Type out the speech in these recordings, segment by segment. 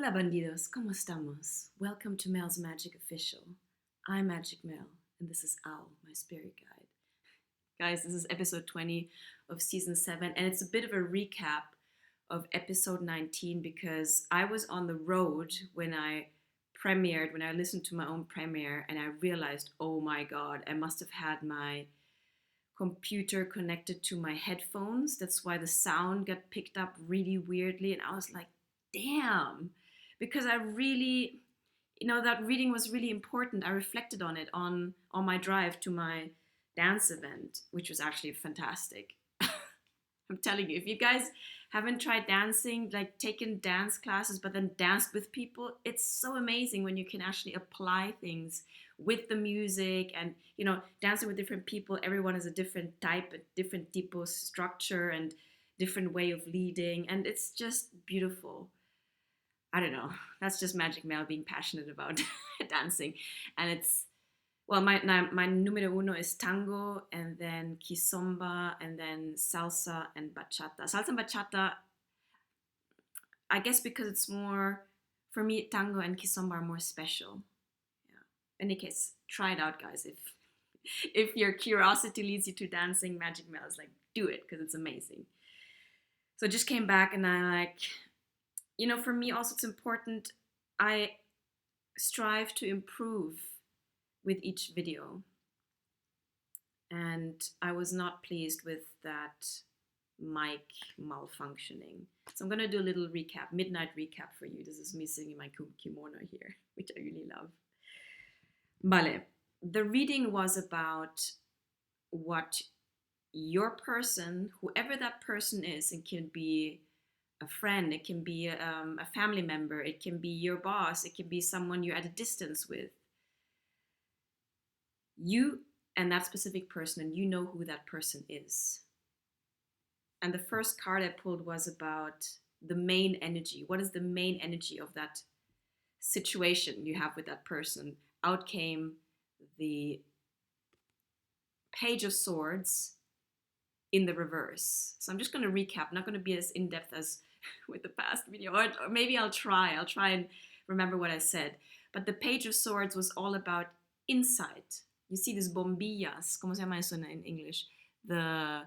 Hola Bandidos, ¿cómo estamos? Welcome to Mel's Magic Official. I'm Magic Mel, and this is Owl, my spirit guide. Guys, this is episode 20 of season 7, and it's a bit of a recap of episode 19 because I was on the road when I listened to my own premiere, and I realized, oh my god, I must have had my computer connected to my headphones. That's why the sound got picked up really weirdly, and I was like, damn, because I really, that reading was really important. I reflected on it on my drive to my dance event, which was actually fantastic. I'm telling you, if you guys haven't tried dancing, like taken dance classes, but then danced with people, it's so amazing when you can actually apply things with the music and, dancing with different people. Everyone is a different type, a different tipo structure and different way of leading. And it's just beautiful. I don't know. That's just Magic Mel being passionate about dancing. And it's, well, my numero uno is tango, and then kizomba, and then salsa and bachata. Salsa and bachata, I guess because it's more, for me, tango and kizomba are more special. Yeah. In any case, try it out, guys. If your curiosity leads you to dancing, Magic Mel is like, do it, because it's amazing. So I just came back, and I for me also it's important. I strive to improve with each video. And I was not pleased with that mic malfunctioning. So I'm going to do a little recap, midnight recap for you. This is me singing my kimono here, which I really love. Vale. The reading was about what your person, whoever that person is, it can be a friend, it can be a family member, it can be your boss, it can be someone you're at a distance with. You and that specific person, and you know who that person is. And the first card I pulled was about the main energy. What is the main energy of that situation you have with that person? Out came the Page of Swords in the reverse. So I'm just going to recap. I'm not going to be as in-depth as with the past video, or maybe I'll try and remember what I said. But the Page of Swords was all about insight. You see these bombillas, ¿cómo se llama eso in English? Not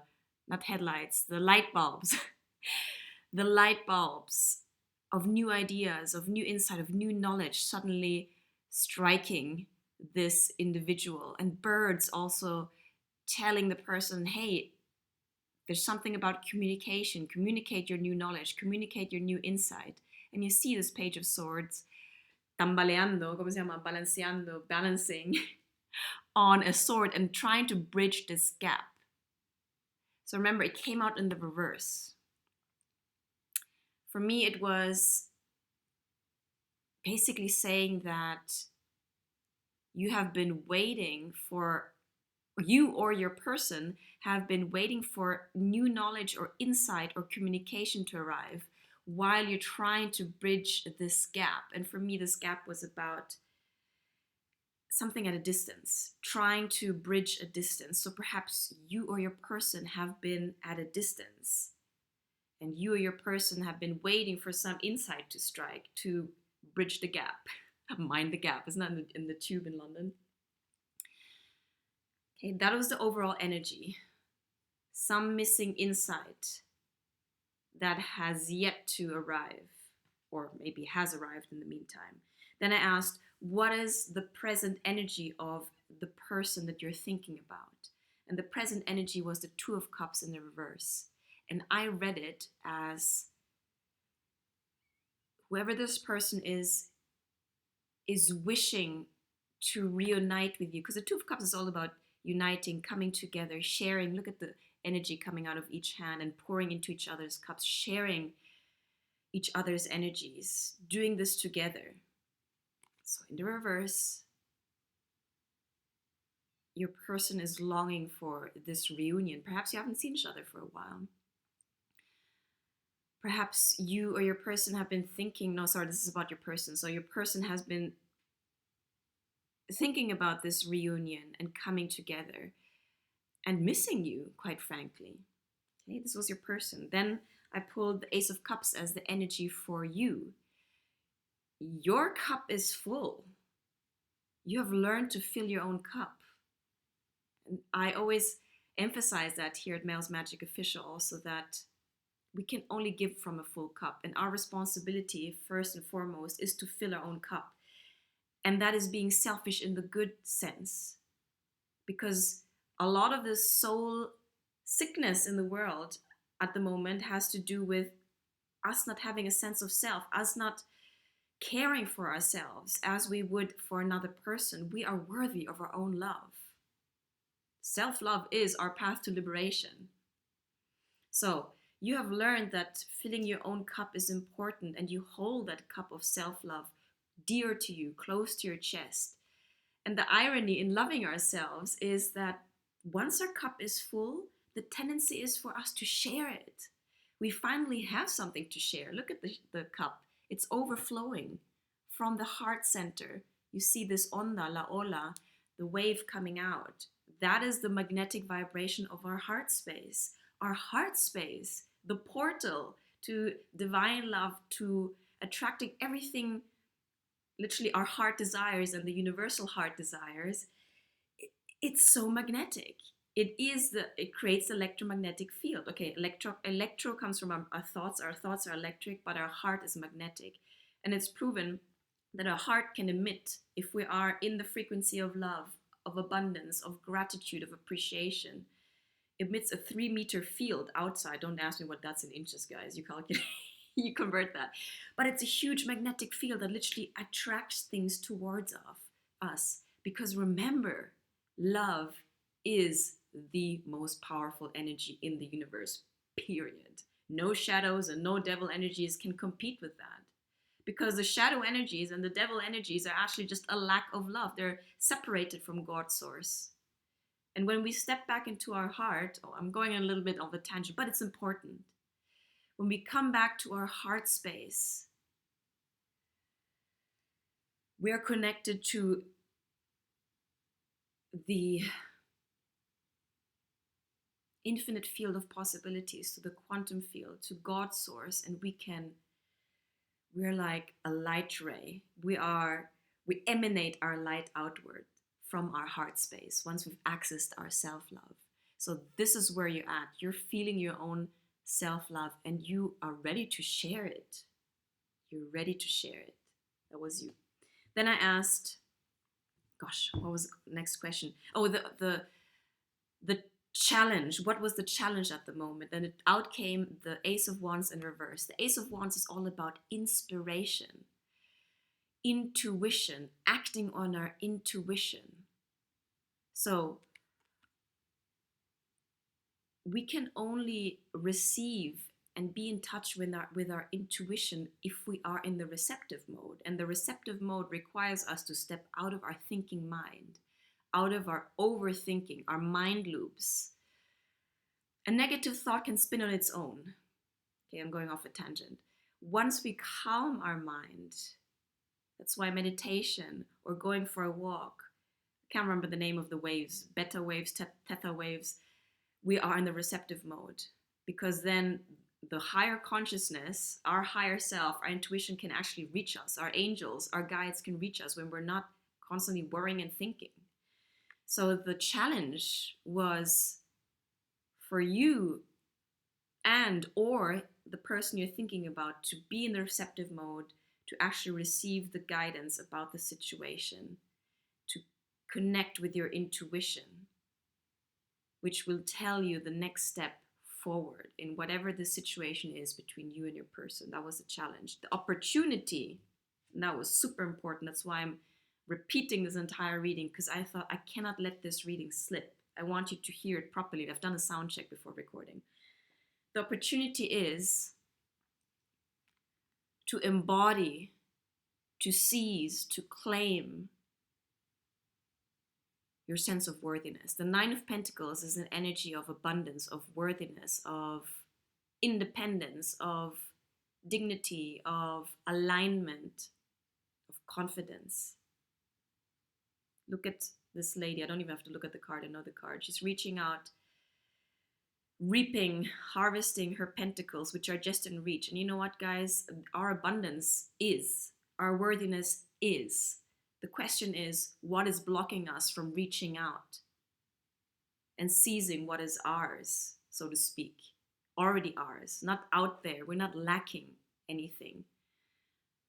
headlights, the light bulbs. The light bulbs of new ideas, of new insight, of new knowledge suddenly striking this individual. And birds also telling the person, hey, there's something about communication. Communicate your new knowledge, communicate your new insight. And you see this Page of Swords tambaleando, ¿cómo se llama? Balanceando, balancing on a sword and trying to bridge this gap. So remember, it came out in the reverse. For me, it was basically saying that you have been waiting for, you or your person have been waiting for new knowledge or insight or communication to arrive while you're trying to bridge this gap. And for me, this gap was about something at a distance, trying to bridge a distance. So perhaps you or your person have been at a distance, and you or your person have been waiting for some insight to strike to bridge the gap. Mind the gap. Isn't that in the tube in London? Okay, that was the overall energy. Some missing insight that has yet to arrive, or maybe has arrived in the meantime. Then I asked, what is the present energy of the person that you're thinking about? And the present energy was the Two of Cups in the reverse. And I read it as whoever this person is wishing to reunite with you. Because the Two of Cups is all about uniting, coming together, sharing. Look at the energy coming out of each hand and pouring into each other's cups, sharing each other's energies, doing this together. So in the reverse, your person is longing for this reunion. Perhaps you haven't seen each other for a while. Perhaps you or your person have been thinking, no, sorry, this is about your person. So your person has been thinking about this reunion and coming together and missing you, quite frankly. Okay, this was your person. Then I pulled the Ace of Cups as the energy for you. your cup is full. You have learned to fill your own cup. And I always emphasize that here at Male's Magic Official also, that we can only give from a full cup. And our responsibility, first and foremost, is to fill our own cup. And that is being selfish in the good sense. Because a lot of the soul sickness in the world at the moment has to do with us not having a sense of self, us not caring for ourselves as we would for another person. We are worthy of our own love. Self love is our path to liberation. So, you have learned that filling your own cup is important, and you hold that cup of self love dear to you, close to your chest. And the irony in loving ourselves is that once our cup is full, the tendency is for us to share it. We finally have something to share. Look at the cup, it's overflowing from the heart center. You see this onda, la ola, the wave coming out. That is the magnetic vibration of our heart space. Our heart space, the portal to divine love, to attracting everything literally our heart desires and the universal heart desires. It's so magnetic. It creates electromagnetic field. Okay, electro comes from our thoughts. Our thoughts are electric, but our heart is magnetic. And it's proven that our heart can emit, if we are in the frequency of love, of abundance, of gratitude, of appreciation, emits a 3-meter field outside. Don't ask me what that's in inches, guys. You calculate, you convert that. But it's a huge magnetic field that literally attracts things towards us. Because remember, love is the most powerful energy in the universe, period. No shadows and no devil energies can compete with that. Because the shadow energies and the devil energies are actually just a lack of love. They're separated from God's source. And when we step back into our heart, I'm going a little bit of a tangent, but it's important. When we come back to our heart space, we are connected to the infinite field of possibilities, to the quantum field, to God's source, and we're like a light ray. We emanate our light outward from our heart space once we've accessed our self-love. So this is where you're at. You're feeling your own self-love and you are ready to share it. You're ready to share it. That was you. Then I asked, gosh, what was the next question? Oh, the challenge. What was the challenge at the moment? And out came the Ace of Wands in reverse. The Ace of Wands is all about inspiration, intuition, acting on our intuition. So we can only receive and be in touch with our intuition if we are in the receptive mode. And the receptive mode requires us to step out of our thinking mind, out of our overthinking, our mind loops. A negative thought can spin on its own. Okay, I'm going off a tangent. Once we calm our mind, that's why meditation or going for a walk, I can't remember the name of the waves, beta waves, theta waves, we are in the receptive mode. Because then the higher consciousness, our higher self, our intuition can actually reach us. Our angels, our guides can reach us when we're not constantly worrying and thinking. So the challenge was for you and or the person you're thinking about to be in the receptive mode, to actually receive the guidance about the situation, to connect with your intuition, which will tell you the next step forward in whatever the situation is between you and your person. That was the challenge. The opportunity, and that was super important. That's why I'm repeating this entire reading, because I thought I cannot let this reading slip. I want you to hear it properly. I've done a sound check before recording. The opportunity is to embody, to seize, to claim your sense of worthiness. The Nine of Pentacles is an energy of abundance, of worthiness, of independence, of dignity, of alignment, of confidence. Look at this lady. I don't even have to look at the card. I know the card. She's reaching out, reaping, harvesting her pentacles, which are just in reach. And you know what, guys? Our abundance is our worthiness is. The question is, what is blocking us from reaching out and seizing what is ours, so to speak, already ours, not out there. We're not lacking anything.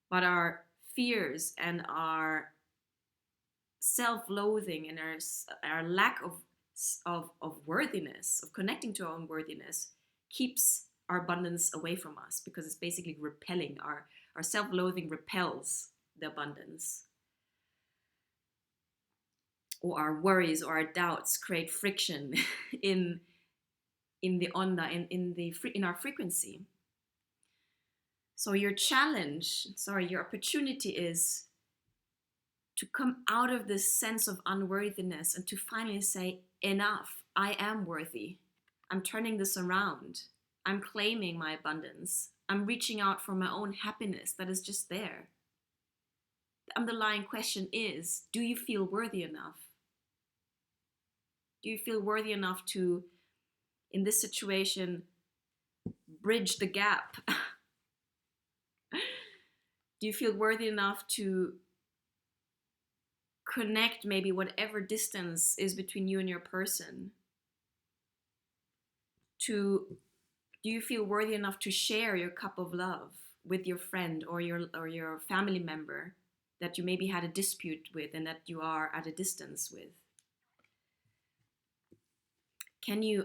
But our fears and our self-loathing and our lack of worthiness, of connecting to our own worthiness, keeps our abundance away from us, because it's basically repelling. Our self-loathing repels the abundance. Or our worries or our doubts create friction in the onda, in our frequency. So your opportunity is to come out of this sense of unworthiness and to finally say, enough, I am worthy. I'm turning this around. I'm claiming my abundance. I'm reaching out for my own happiness that is just there. The underlying question is, do you feel worthy enough? Do you feel worthy enough to, in this situation, bridge the gap? Do you feel worthy enough to connect maybe whatever distance is between you and your person? Do you feel worthy enough to share your cup of love with your friend or your family member that you maybe had a dispute with and that you are at a distance with?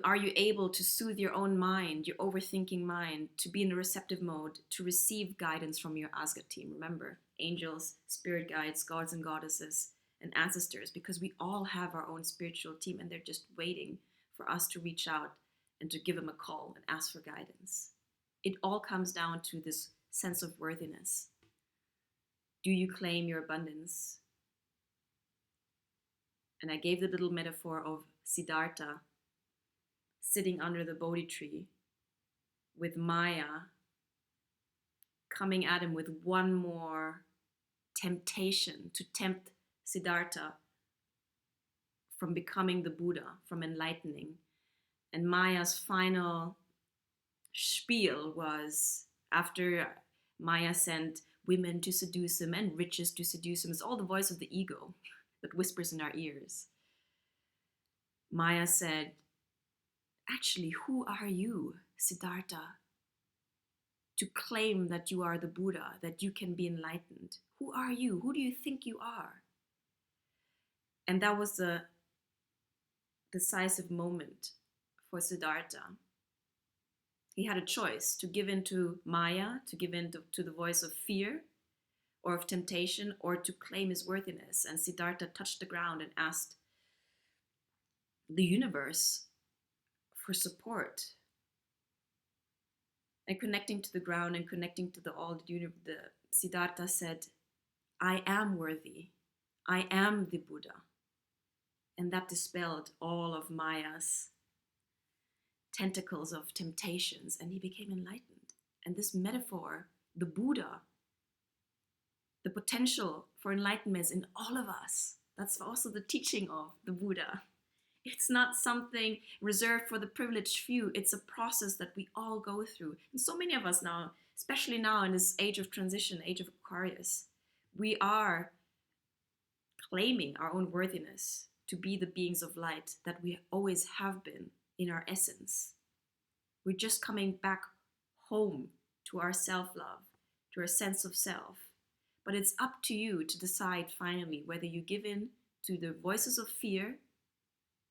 Are you able to soothe your own mind, your overthinking mind, to be in a receptive mode, to receive guidance from your Asgard team? Remember, angels, spirit guides, gods and goddesses, and ancestors, because we all have our own spiritual team and they're just waiting for us to reach out and to give them a call and ask for guidance. It all comes down to this sense of worthiness. Do you claim your abundance? And I gave the little metaphor of Siddhartha sitting under the Bodhi tree with Maya coming at him with one more temptation to tempt Siddhartha from becoming the Buddha, from enlightening. And Maya's final spiel was, after Maya sent women to seduce him and riches to seduce him, it's all the voice of the ego that whispers in our ears. Maya said, actually, who are you, Siddhartha, to claim that you are the Buddha, that you can be enlightened? Who are you? Who do you think you are? And that was the decisive moment for Siddhartha. He had a choice to give in to Maya, to give in to the voice of fear or of temptation, or to claim his worthiness. And Siddhartha touched the ground and asked the universe for support. And connecting to the ground and connecting to the Siddhartha said, I am worthy. I am the Buddha. And that dispelled all of Maya's tentacles of temptations, and he became enlightened. And this metaphor, the Buddha, the potential for enlightenment is in all of us. That's also the teaching of the Buddha. It's not something reserved for the privileged few. It's a process that we all go through. And so many of us now, especially now in this age of transition, age of Aquarius, we are claiming our own worthiness to be the beings of light that we always have been in our essence. We're just coming back home to our self-love, to our sense of self. But it's up to you to decide finally whether you give in to the voices of fear,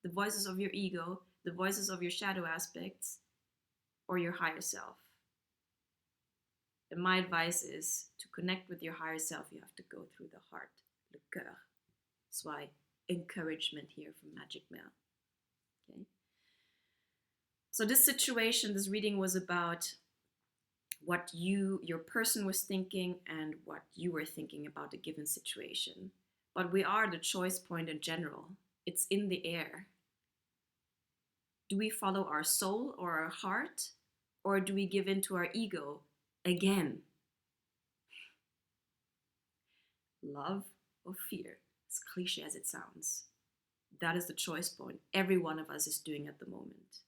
the voices of your ego, the voices of your shadow aspects, or your higher self. And my advice is to connect with your higher self, you have to go through the heart, le cœur. That's why encouragement here from Magic Mel. Okay. So this situation, this reading was about what your person was thinking and what you were thinking about a given situation. But we are the choice point in general. It's in the air. Do we follow our soul or our heart? Or do we give in to our ego again? Love or fear, as cliche as it sounds. That is the choice point every one of us is doing at the moment.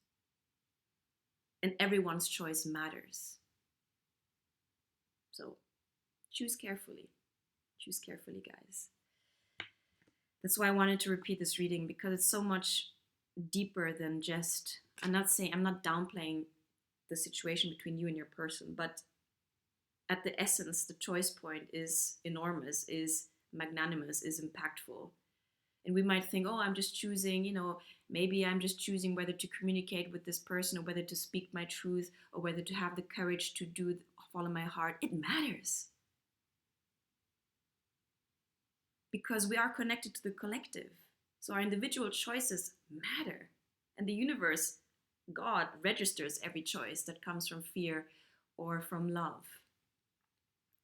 And everyone's choice matters. So choose carefully. Choose carefully, guys. That's why I wanted to repeat this reading, because it's so much deeper than just, I'm not downplaying the situation between you and your person, but at the essence, the choice point is enormous, is magnanimous, is impactful. And we might think, oh, I'm just choosing, maybe I'm just choosing whether to communicate with this person, or whether to speak my truth, or whether to have the courage to follow my heart. It matters. Because we are connected to the collective. So our individual choices matter. And the universe, God, registers every choice that comes from fear or from love.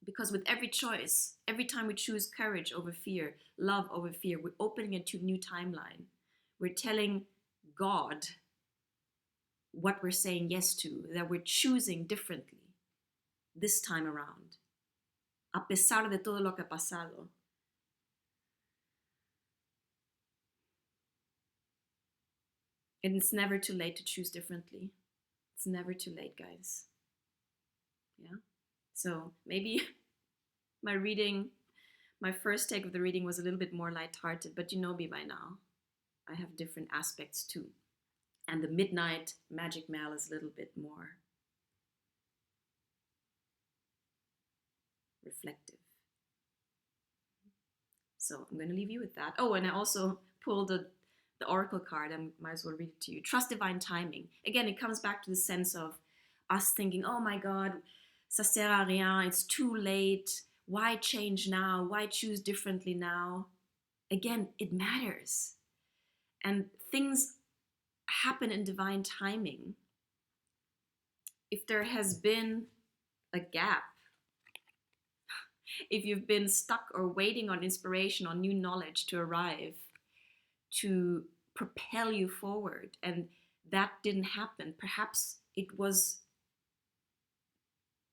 Because with every choice, every time we choose courage over fear, love over fear, we're opening it to a new timeline. We're telling God what we're saying yes to, that we're choosing differently this time around. A pesar de todo lo que ha pasado. And it's never too late to choose differently. It's never too late, guys. Yeah? So maybe my first take of the reading was a little bit more lighthearted, but you know me by now. I have different aspects too. And the midnight magic mail is a little bit more reflective. So I'm going to leave you with that. Oh, and I also pulled the oracle card. I might as well read it to you. Trust divine timing. Again, it comes back to the sense of us thinking, oh my God, ça sert à rien, it's too late. Why change now? Why choose differently now? Again, it matters. And things happen in divine timing. If there has been a gap, if you've been stuck or waiting on inspiration, on new knowledge to arrive, to propel you forward, and that didn't happen, perhaps it was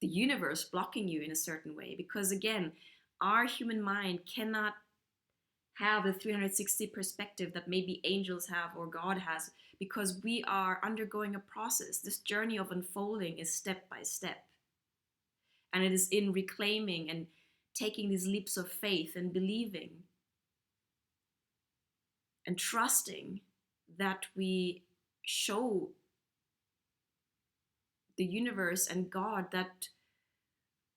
the universe blocking you in a certain way. Because again, our human mind cannot have the 360 perspective that maybe angels have or God has, because we are undergoing a process. This journey of unfolding is step by step. And it is in reclaiming and taking these leaps of faith and believing and trusting that we show the universe and God that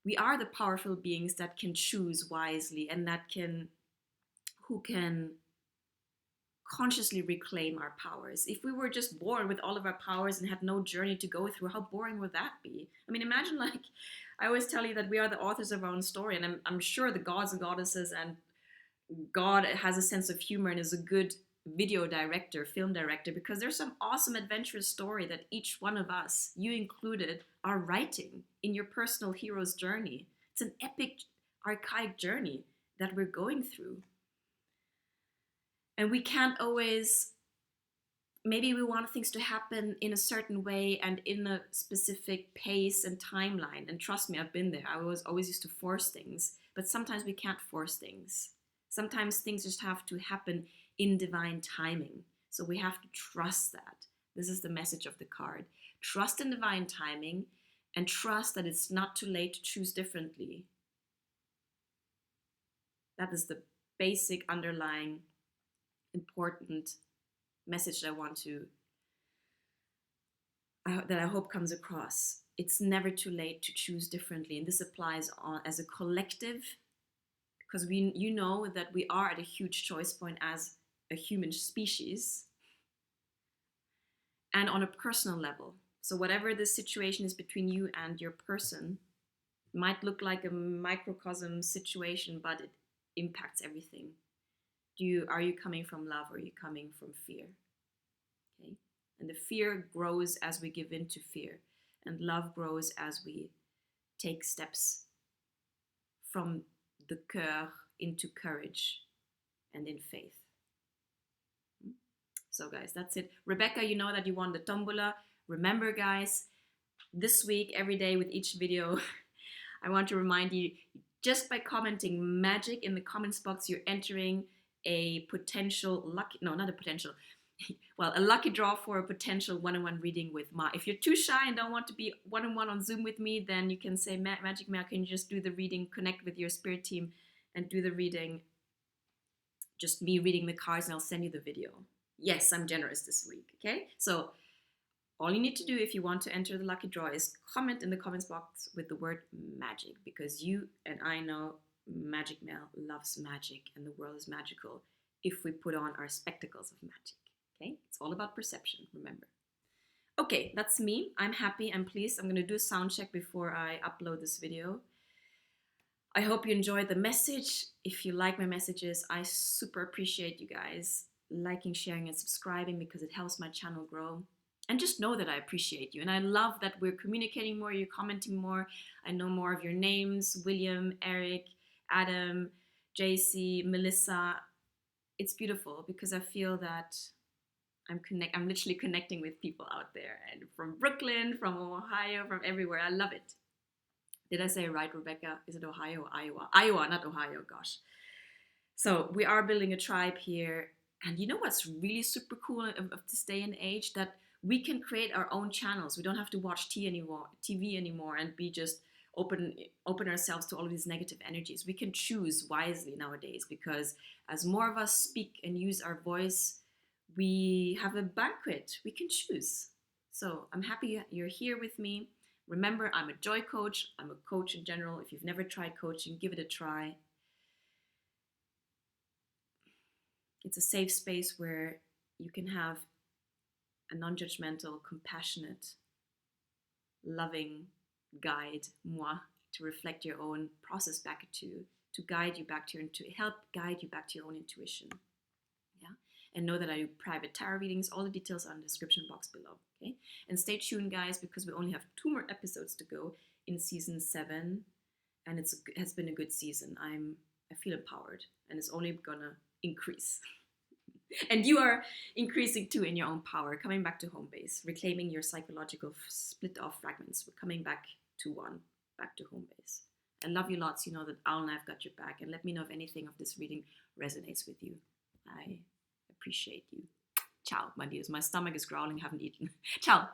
we are the powerful beings that can choose wisely, and who can consciously reclaim our powers. If we were just born with all of our powers and had no journey to go through, how boring would that be? I mean, imagine, like, I always tell you that we are the authors of our own story, and I'm sure the gods and goddesses and God has a sense of humor and is a good video director, film director, because there's some awesome adventurous story that each one of us, you included, are writing in your personal hero's journey. It's an epic, archaic journey that we're going through. And we can't always, maybe we want things to happen in a certain way and in a specific pace and timeline. And trust me, I've been there. I was always used to force things, but sometimes we can't force things. Sometimes things just have to happen in divine timing. So we have to trust that. This is the message of the card. Trust in divine timing, and trust that it's not too late to choose differently. That is the basic underlying important message that I hope comes across. It's never too late to choose differently, and this applies as a collective, because you know that we are at a huge choice point as a human species, and on a personal level. So whatever the situation is between you and your person, might look like a microcosm situation, but it impacts everything. Are you coming from love, or are you coming from fear? Okay? And the fear grows as we give in to fear, and love grows as we take steps from the cœur into courage and in faith. So guys, that's it. Rebecca, you know that you won the tombola. Remember guys, this week, every day with each video, I want to remind you, just by commenting magic in the comments box, you're entering a potential lucky, no, not a potential, well, a lucky draw for a potential one-on-one reading with Ma. If you're too shy and don't want to be one-on-one on Zoom with me, then you can say, Magic Mail, can you just do the reading, connect with your spirit team, and do the reading, just me reading the cards, and I'll send you the video. Yes, I'm generous this week, okay? So all you need to do if you want to enter the lucky draw is comment in the comments box with the word magic, because you and I know Magic Mel loves magic and the world is magical if we put on our spectacles of magic, okay? It's all about perception, remember. Okay, that's me. I'm happy, I'm pleased. I'm going to do a sound check before I upload this video. I hope you enjoyed the message. If you like my messages, I super appreciate you guys liking, sharing, and subscribing, because it helps my channel grow. And just know that I appreciate you. And I love that we're communicating more, you're commenting more. I know more of your names: William, Eric, Adam, JC, Melissa. It's beautiful because I feel that I'm literally connecting with people out there, and from Brooklyn, from Ohio, from everywhere. I love it. Did I say it right, Rebecca? Is it Ohio or Iowa? Iowa, not Ohio, gosh. So we are building a tribe here. And you know what's really super cool of this day and age? That we can create our own channels. We don't have to watch TV anymore and be just open ourselves to all of these negative energies. We can choose wisely nowadays, because as more of us speak and use our voice, we have a banquet. We can choose. So I'm happy you're here with me. Remember, I'm a joy coach. I'm a coach in general. If you've never tried coaching, give it a try. It's a safe space where you can have a non-judgmental, compassionate, loving guide, moi, to reflect your own process back to you, to guide you back to help guide you back to your own intuition. Yeah, and know that I do private tarot readings. All the details are in the description box below. Okay, and stay tuned, guys, because we only have 2 more episodes to go in season 7, and it has been a good season. I feel empowered, and it's only gonna increase. And you are increasing too in your own power, coming back to home base, reclaiming your psychological split off fragments. We're coming back to one, back to home base. I love you lots. You know that Owl and I've got your back, and let me know if anything of this reading resonates with you. I appreciate you. Ciao, my dears. My stomach is growling, haven't eaten. Ciao.